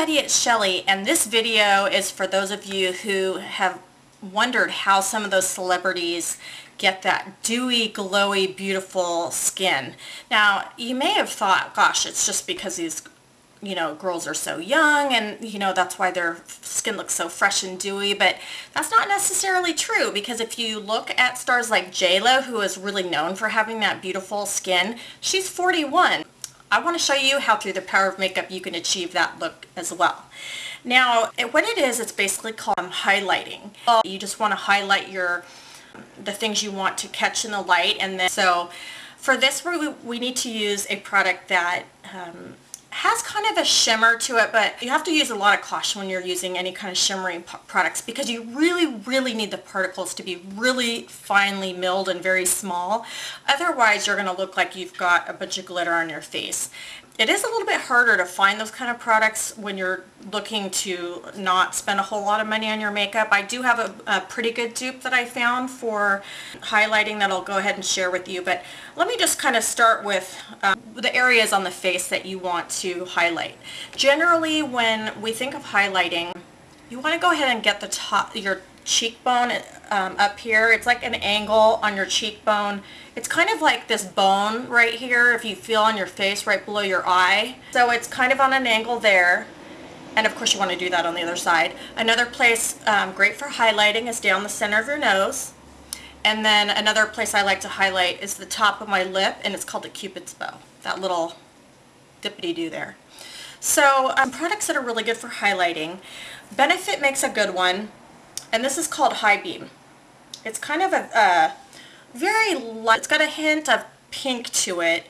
everybody, it's Shelly, and this video is for those of you who have wondered how some of those celebrities get that dewy, glowy, beautiful skin. Now, you may have thought, gosh, it's just because these, girls are so young and, that's why their skin looks so fresh and dewy, but that's not necessarily true, because if you look at stars like J-Lo, who is really known for having that beautiful skin, she's 41. I want to show you how through the power of makeup you can achieve that look as well. Now, what it is, it's basically called highlighting. You just want to highlight the things you want to catch in the light, and then so for this we need to use a product that has kind of a shimmer to it, but you have to use a lot of caution when you're using any kind of shimmering products, because you really need the particles to be really finely milled and very small. Otherwise, you're going to look like you've got a bunch of glitter on your face. It is a little bit harder to find those kind of products when you're looking to not spend a whole lot of money on your makeup. I do have a pretty good dupe that I found for highlighting that I'll go ahead and share with you, but let me just kind of start with the areas on the face that you want to highlight. Generally, when we think of highlighting, you want to go ahead and get the top, your cheekbone up here. It's like an angle on your cheekbone. It's kind of like this bone right here, if you feel on your face right below your eye. So it's kind of on an angle there, and of course you want to do that on the other side. Another place great for highlighting is down the center of your nose, and then another place I like to highlight is the top of my lip, and it's called a Cupid's bow, that little dippity-doo there. So products that are really good for highlighting. Benefit makes a good one, and this is called High Beam. It's kind of a very light, it's got a hint of pink to it,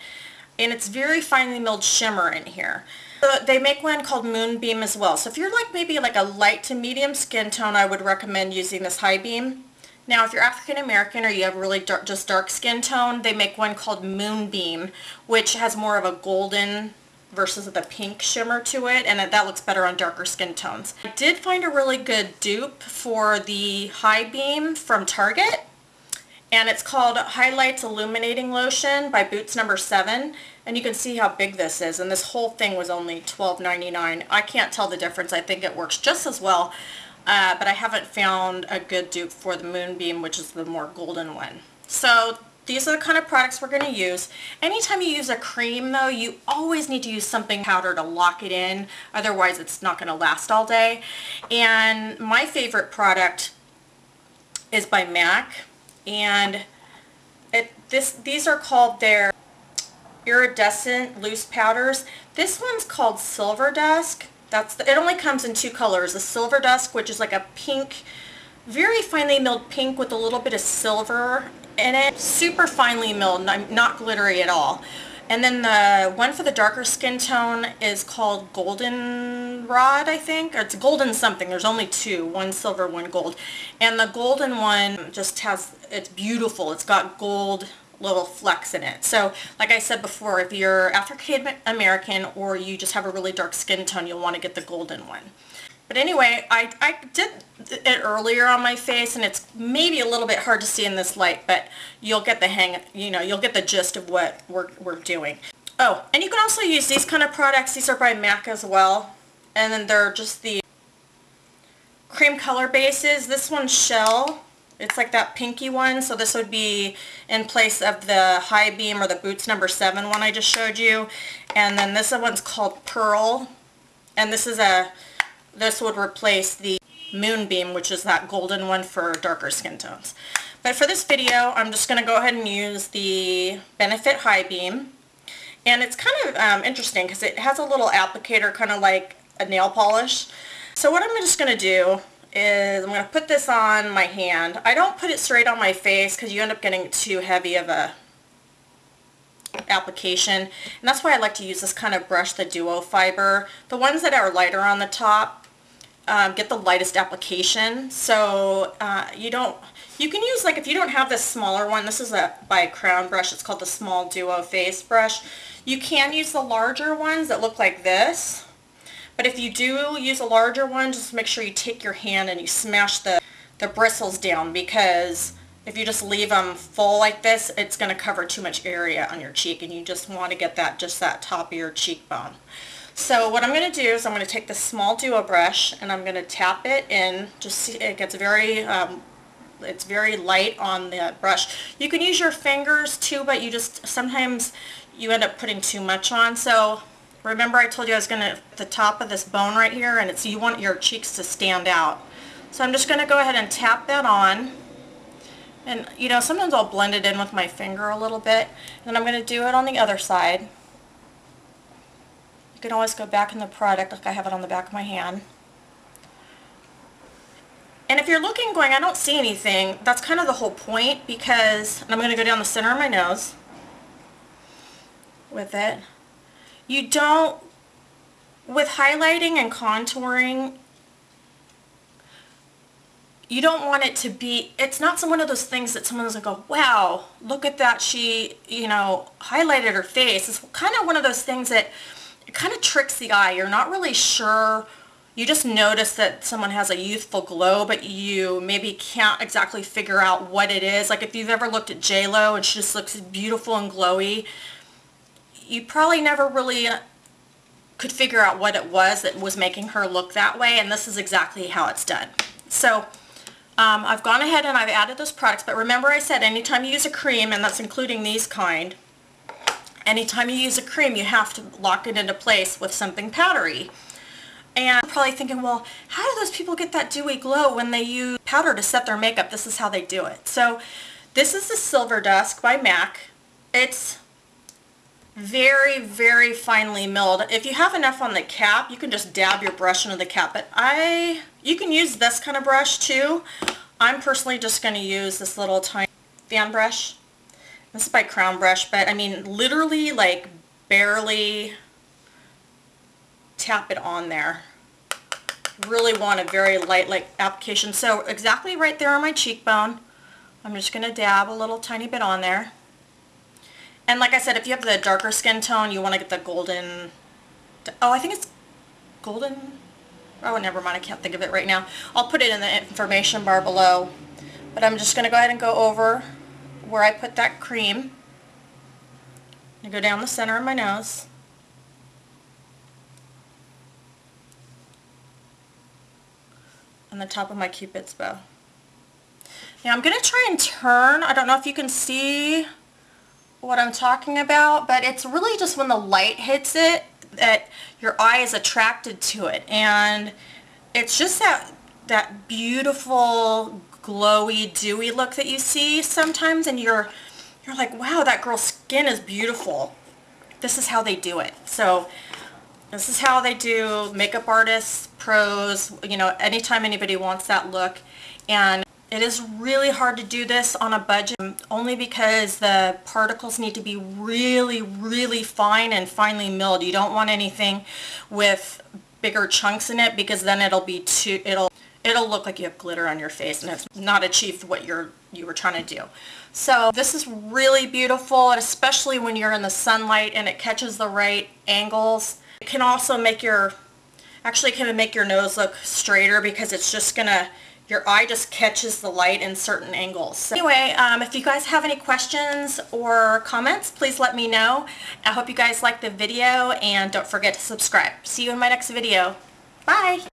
and it's very finely milled shimmer in here. So they make one called Moonbeam as well. So if you're maybe like a light to medium skin tone, I would recommend using this High Beam. Now, if you're African American or you have really just dark skin tone, they make one called Moonbeam, which has more of a golden versus the pink shimmer to it, and that looks better on darker skin tones. I did find a really good dupe for the High Beam from Target, and it's called Highlights Illuminating Lotion by Boots No. 7, and you can see how big this is, and this whole thing was only $12.99. I can't tell the difference. I think it works just as well, but I haven't found a good dupe for the Moonbeam, which is the more golden one. So these are the kind of products we're going to use. Anytime you use a cream, though, you always need to use something powder to lock it in. Otherwise, it's not going to last all day. And my favorite product is by MAC, and these are called their iridescent loose powders. This one's called Silverkusk. It only comes in two colors: the Silverkusk, which is like a pink, very finely milled pink with a little bit of silver in it, super finely milled, not glittery at all. And then the one for the darker skin tone is called Golden Rod, I think, or it's golden something. There's only two, one silver, one gold. And the golden one just it's beautiful. It's got gold little flecks in it. So like I said before, if you're African American or you just have a really dark skin tone, you'll want to get the golden one. But anyway, I did it earlier on my face, and it's maybe a little bit hard to see in this light, but you'll get the hang, you'll get the gist of what we're doing. Oh, and you can also use these kind of products. These are by MAC as well, and then they're just the cream color bases. This one's Shell. It's like that pinky one, so this would be in place of the High Beam or the Boots No. 7 one I just showed you. And then this one's called Pearl, and this would replace the Moonbeam, which is that golden one for darker skin tones. But for this video, I'm just going to go ahead and use the Benefit High Beam. And it's kind of interesting because it has a little applicator, kind of like a nail polish. So what I'm just going to do is I'm going to put this on my hand. I don't put it straight on my face because you end up getting too heavy of a application, and that's why I like to use this kind of brush, the Duo Fiber. The ones that are lighter on the top get the lightest application, so you can use, like, if you don't have this smaller one, this is by a Crown brush, it's called the Small Duo Face Brush. You can use the larger ones that look like this, but if you do use a larger one, just make sure you take your hand and you smash the bristles down, because if you just leave them full like this, it's going to cover too much area on your cheek, and you just want to get just that top of your cheekbone. So what I'm going to do is I'm going to take this small duo brush and I'm going to tap it in. Just see, it gets very, it's very light on the brush. You can use your fingers too, but you just, sometimes you end up putting too much on. So remember I told you I was going to, the top of this bone right here, and it's, you want your cheeks to stand out. So I'm just going to go ahead and tap that on. And you know, sometimes I'll blend it in with my finger a little bit. And then I'm going to do it on the other side. You can always go back in the product, like I have it on the back of my hand. And if you're looking going, I don't see anything, that's kind of the whole point, because, and I'm going to go down the center of my nose with it. You don't, with highlighting and contouring, you don't want it to be, it's not one of those things that someone's going to go, wow, look at that, she, you know, highlighted her face. It's kind of one of those things that it kind of tricks the eye. You're not really sure. You just notice that someone has a youthful glow, but you maybe can't exactly figure out what it is. Like if you've ever looked at J-Lo and she just looks beautiful and glowy, you probably never really could figure out what it was that was making her look that way, and this is exactly how it's done. So I've gone ahead and I've added those products, but remember I said anytime you use a cream, and that's including these kind, anytime you use a cream, you have to lock it into place with something powdery. And you're probably thinking, well, how do those people get that dewy glow when they use powder to set their makeup? This is how they do it. So this is the Silverkusk by MAC. It's very, very finely milled. If you have enough on the cap, you can just dab your brush into the cap. But you can use this kind of brush too. I'm personally just going to use this little tiny fan brush. This is by Crown Brush, but I mean literally like barely tap it on there. Really want a very light like application. So exactly right there on my cheekbone, I'm just going to dab a little tiny bit on there. And like I said, if you have the darker skin tone, you want to get the golden, oh, I think it's golden, oh, never mind, I can't think of it right now. I'll put it in the information bar below. But I'm just going to go ahead and go over where I put that cream. I go down the center of my nose. And the top of my Cupid's bow. Now I'm going to try and turn. I don't know if you can see what I'm talking about, but it's really just when the light hits it that your eye is attracted to it, and it's just that beautiful glowy dewy look that you see sometimes, and you're like, wow, that girl's skin is beautiful. This is how they do it. So this is how they do makeup artists, pros, you know, anytime anybody wants that look. And it is really hard to do this on a budget, only because the particles need to be really, really fine and finely milled. You don't want anything with bigger chunks in it, because then it'll be too, it'll look like you have glitter on your face, and it's not achieved what you were trying to do. So this is really beautiful, and especially when you're in the sunlight and it catches the right angles. It can also make your, actually kind of make your nose look straighter, because it's just gonna, your eye just catches the light in certain angles. So anyway, if you guys have any questions or comments, please let me know. I hope you guys liked the video, and don't forget to subscribe. See you in my next video. Bye!